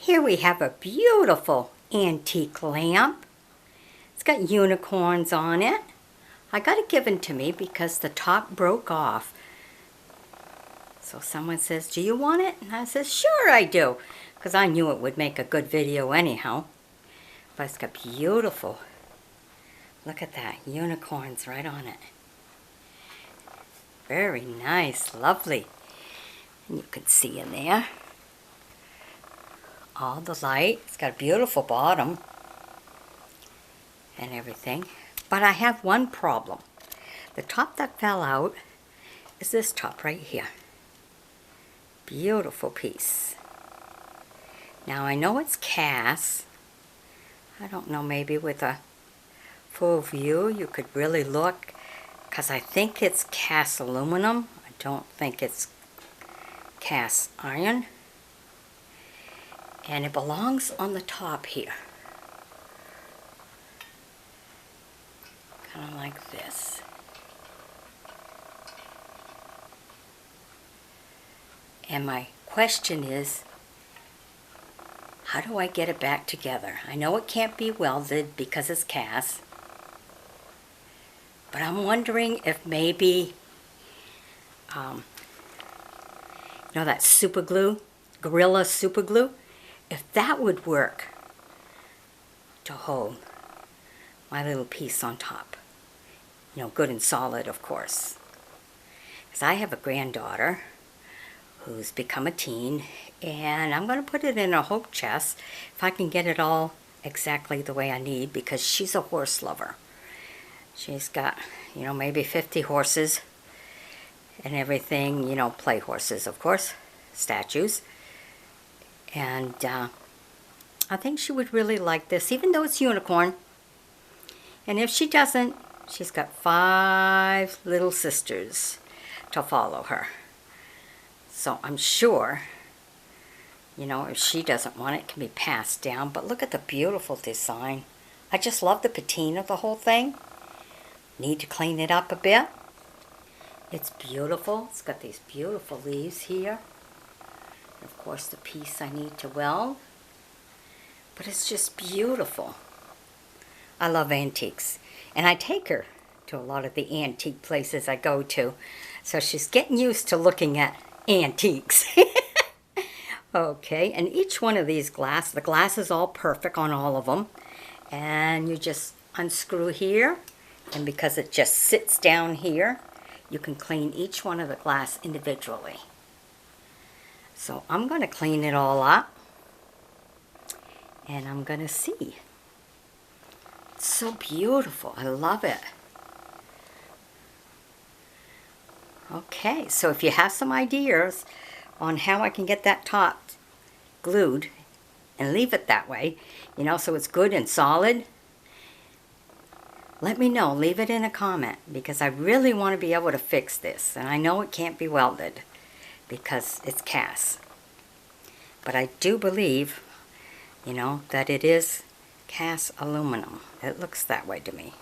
Here we have a beautiful antique lamp. It's got unicorns on it. I got it given to me because the top broke off. So someone says, "Do you want it?" And I says, "Sure I do," because I knew it would make a good video anyhow. But it's got beautiful, look at that, unicorns right on it. Very nice, lovely. And you can see in there all the light. It's got a beautiful bottom and everything. But I have one problem. The top that fell out is this top right here. Beautiful piece. Now I know it's cast. I don't know, maybe with a full view you could really look, because I think it's cast aluminum. I don't think it's cast iron. And it belongs on the top here. Kind of like this. And my question is, how do I get it back together? I know it can't be welded because it's cast. But I'm wondering if maybe, you know that super glue, Gorilla super glue, if that would work to hold my little piece on top. You know, good and solid, of course. Because I have a granddaughter who's become a teen, and I'm going to put it in a hope chest if I can get it all exactly the way I need, because she's a horse lover. She's got, you know, maybe 50 horses and everything, you know, play horses, of course, statues. And I think she would really like this, even though it's unicorn. And if she doesn't, she's got 5 little sisters to follow her. So I'm sure, you know, if she doesn't want it, it can be passed down. But look at the beautiful design. I just love the patina of the whole thing. Need to clean it up a bit. It's beautiful. It's got these beautiful leaves here. And of course, the piece I need to weld. But it's just beautiful. I love antiques. And I take her to a lot of the antique places I go to. So she's getting used to looking at antiques. Okay, and each one of these the glass is all perfect on all of them. And you just unscrew here. And because it just sits down here, you can clean each one of the glass individually. So I'm going to clean it all up. And I'm going to see. It's so beautiful. I love it. Okay, so if you have some ideas on how I can get that top glued and leave it that way, you know, so it's good and solid, let me know. Leave it in a comment, because I really want to be able to fix this. And I know it can't be welded because it's cast. But I do believe, you know, that it is cast aluminum. It looks that way to me.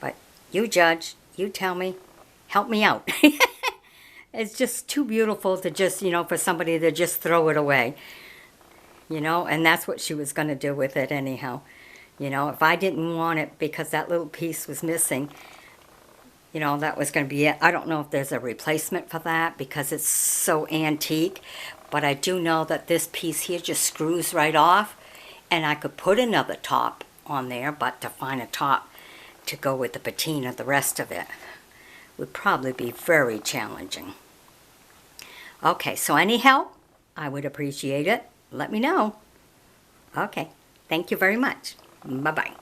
But you judge, you tell me, help me out. It's just too beautiful to just, you know, for somebody to just throw it away. You know, and that's what she was going to do with it anyhow. You know, if I didn't want it because that little piece was missing, you know, that was going to be it. I don't know if there's a replacement for that because it's so antique. But I do know that this piece here just screws right off. And I could put another top on there, but to find a top to go with the patina, the rest of it, would probably be very challenging. Okay, so any help, I would appreciate it. Let me know. Okay, thank you very much. Bye-bye.